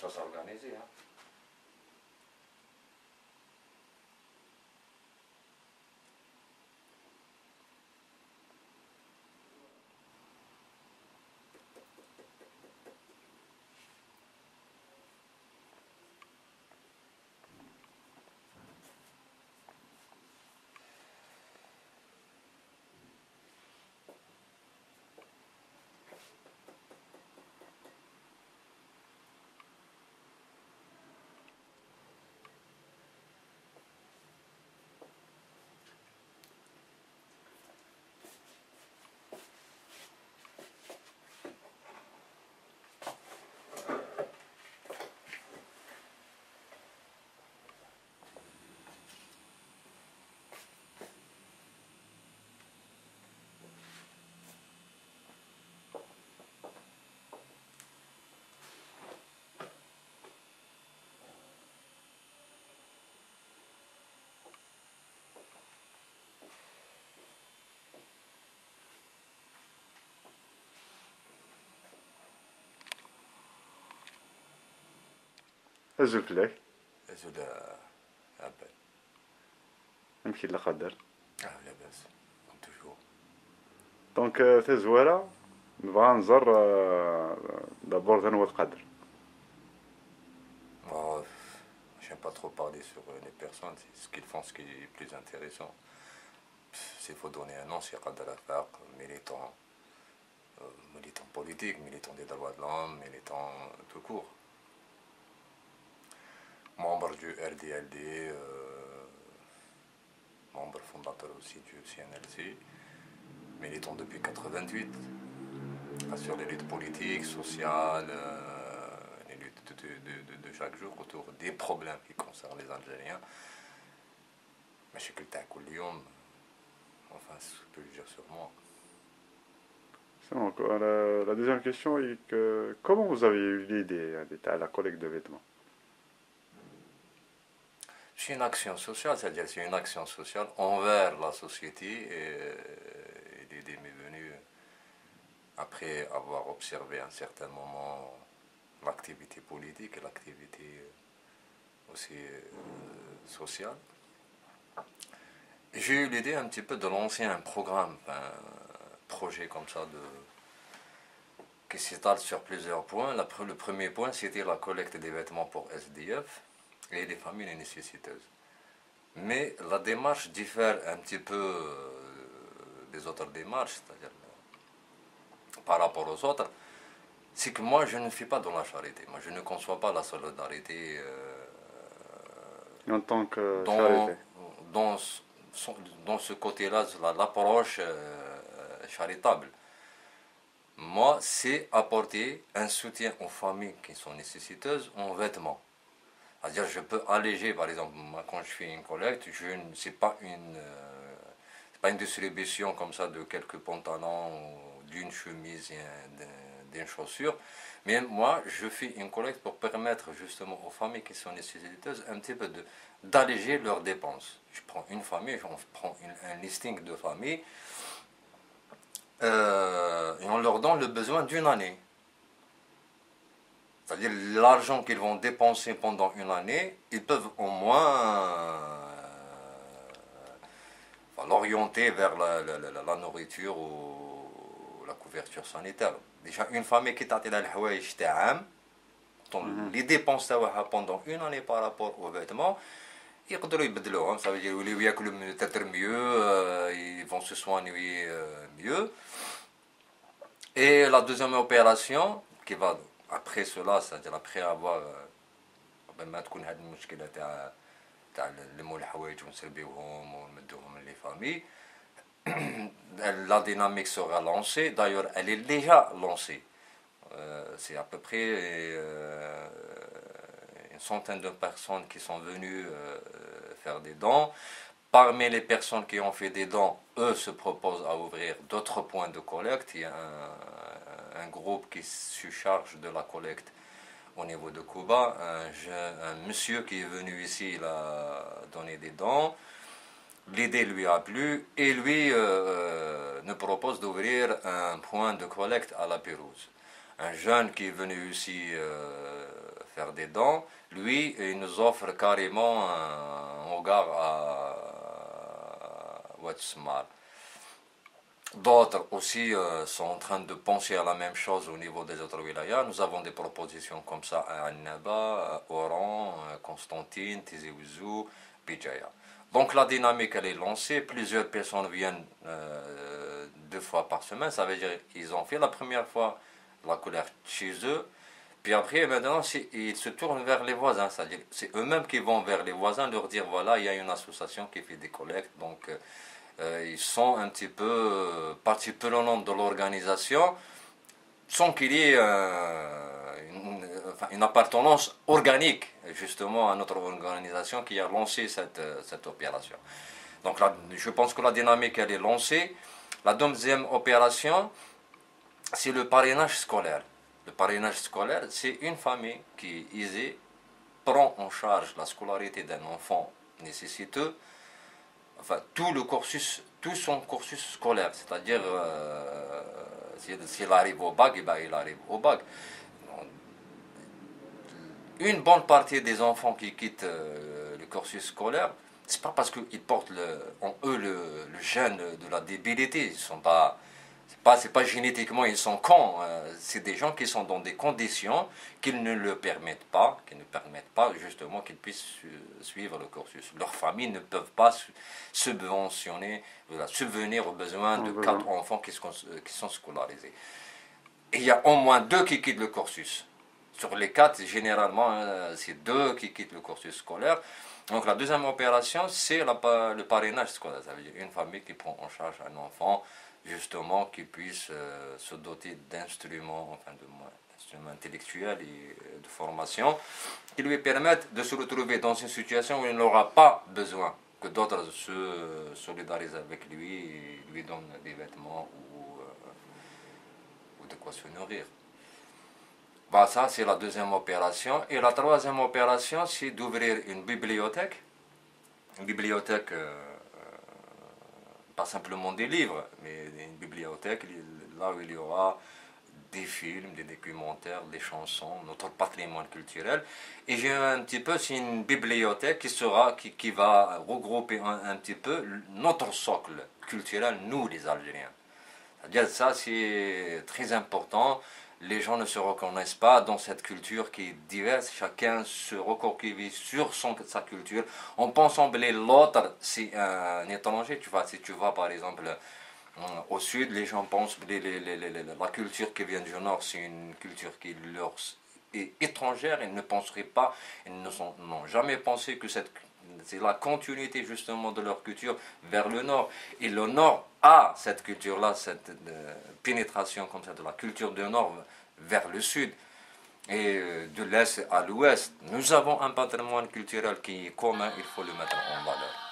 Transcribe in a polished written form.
commence à s'organiser. Hein. أزلت لك أزول أبل نمشي لقدر لا بأس توجور. دونك تزوارة نبغى نزور دابور ذنوة القدر. J'aime pas trop parler sur les personnes, c'est ce qu'ils font, ce qui est plus intéressant. S'il faut donner un nom, c'est Qadr Afaq, militant, militant politique, militant des droits de l'homme, militant tout court. Membre du RDLD, membre fondateur aussi du CNLC, militant depuis 88, sur les luttes politiques, sociales, les luttes de chaque jour autour des problèmes qui concernent les Algériens. Mais je suis enfin, ce que je peux dire sur moi. Donc, la deuxième question est que comment vous avez eu l'idée de la collecte de vêtements? C'est une action sociale, c'est-à-dire c'est une action sociale envers la société et l'idée m'est venue après avoir observé à un certain moment l'activité politique et l'activité aussi sociale. J'ai eu l'idée un petit peu de lancer un programme, un projet comme ça qui s'étale sur plusieurs points. Le premier point, c'était la collecte des vêtements pour SDF et les familles nécessiteuses. Mais la démarche diffère un petit peu des autres démarches, c'est-à-dire par rapport aux autres, c'est que moi je ne fais pas dans la charité. Moi je ne conçois pas la solidarité en tant que charité. Dans ce côté-là, l'approche charitable. Moi, c'est apporter un soutien aux familles qui sont nécessiteuses en vêtements. C'est-à-dire, je peux alléger, par exemple, moi, quand je fais une collecte, c'est pas une distribution comme ça de quelques pantalons, d'une chemise et d'une chaussure. Mais moi, je fais une collecte pour permettre justement aux familles qui sont nécessiteuses un petit peu d'alléger leurs dépenses. Je prends une famille, on prend un listing de familles et on leur donne le besoin d'une année. C'est-à-dire l'argent qu'ils vont dépenser pendant une année, ils peuvent au moins l'orienter vers la nourriture ou la couverture sanitaire. Déjà, une famille qui t'a les dépenses pendant une année par rapport aux vêtements, يقدروا يبدلوهم, ça veut dire qu'ils ياكلوا peut-être mieux, ils vont se soigner mieux. Et la deuxième opération qui va après cela, c'est-à-dire après avoir ما تكون هذه المشكله تاع نلموا الحوايج ونسربيوهم ونمدوهم les familles, la dynamique sera lancée. D'ailleurs, elle est déjà lancée. C'est à peu près une centaine de personnes qui sont venues faire des dons. Parmi les personnes qui ont fait des dons, eux se proposent à ouvrir d'autres points de collecte. Il y a un groupe qui se charge de la collecte au niveau de Cuba. Un monsieur qui est venu ici, il a donné des dons. L'idée lui a plu et lui nous propose d'ouvrir un point de collecte à la Pérouse. Un jeune qui est venu ici faire des dons, lui, il nous offre carrément un regard à Wetsmar. D'autres aussi sont en train de penser à la même chose au niveau des autres wilayas. Nous avons des propositions comme ça à Annaba, Oran, Constantine, Tizi Ouzou, Bijaya. Donc la dynamique elle est lancée, plusieurs personnes viennent 2 fois par semaine, ça veut dire qu'ils ont fait la première fois la collecte chez eux, puis après maintenant ils se tournent vers les voisins, c'est-à-dire c'est eux-mêmes qui vont vers les voisins leur dire voilà il y a une association qui fait des collectes, donc ils sont un petit peu partie prenante de l'organisation sans qu'il y ait une appartenance organique justement à notre organisation qui a lancé cette opération. Donc là, je pense que la dynamique elle est lancée. La deuxième opération, c'est le parrainage scolaire. Le parrainage scolaire, c'est une famille qui est aisée, prend en charge la scolarité d'un enfant nécessiteux, enfin tout son cursus scolaire, c'est-à-dire s'il arrive au bac, il arrive au bac. Une bonne partie des enfants qui quittent le cursus scolaire, c'est pas parce qu'ils portent en eux le gène de la débilité. Ils sont pas, c'est pas génétiquement ils sont cons. C'est des gens qui sont dans des conditions qui ne le permettent pas, justement qu'ils puissent suivre le cursus. Leurs familles ne peuvent pas subventionner, subvenir aux besoins de 4 enfants qui sont scolarisés. Et il y a au moins 2 qui quittent le cursus. Sur les 4, généralement, c'est 2 qui quittent le cursus scolaire. Donc la deuxième opération, c'est le parrainage scolaire. Ça veut dire une famille qui prend en charge un enfant, justement, qui puisse se doter d'instruments, d'instruments intellectuels et de formation, qui lui permettent de se retrouver dans une situation où il n'aura pas besoin que d'autres se solidarisent avec lui et lui donnent des vêtements ou de quoi se nourrir. Bah, ça, c'est la deuxième opération. Et la troisième opération, c'est d'ouvrir une bibliothèque. Une bibliothèque, pas simplement des livres, mais une bibliothèque là où il y aura des films, des documentaires, des chansons, notre patrimoine culturel. Et j'ai un petit peu, c'est une bibliothèque qui va regrouper un petit peu notre socle culturel, nous les Algériens. C'est-à-dire ça, c'est très important. Les gens ne se reconnaissent pas dans cette culture qui est diverse. Chacun se recoquille sur sa culture. On pense sembler l'autre, c'est un étranger. Tu vois, si tu vas par exemple au sud, les gens pensent que la culture qui vient du nord, c'est une culture qui leur est étrangère. Ils ne penseraient pas, ils n'ont jamais pensé que c'est la continuité justement de leur culture vers le nord. Et le nord a cette culture-là, cette pénétration comme ça de la culture du nord vers le sud. Et de l'est à l'ouest, nous avons un patrimoine culturel qui est commun, il faut le mettre en valeur.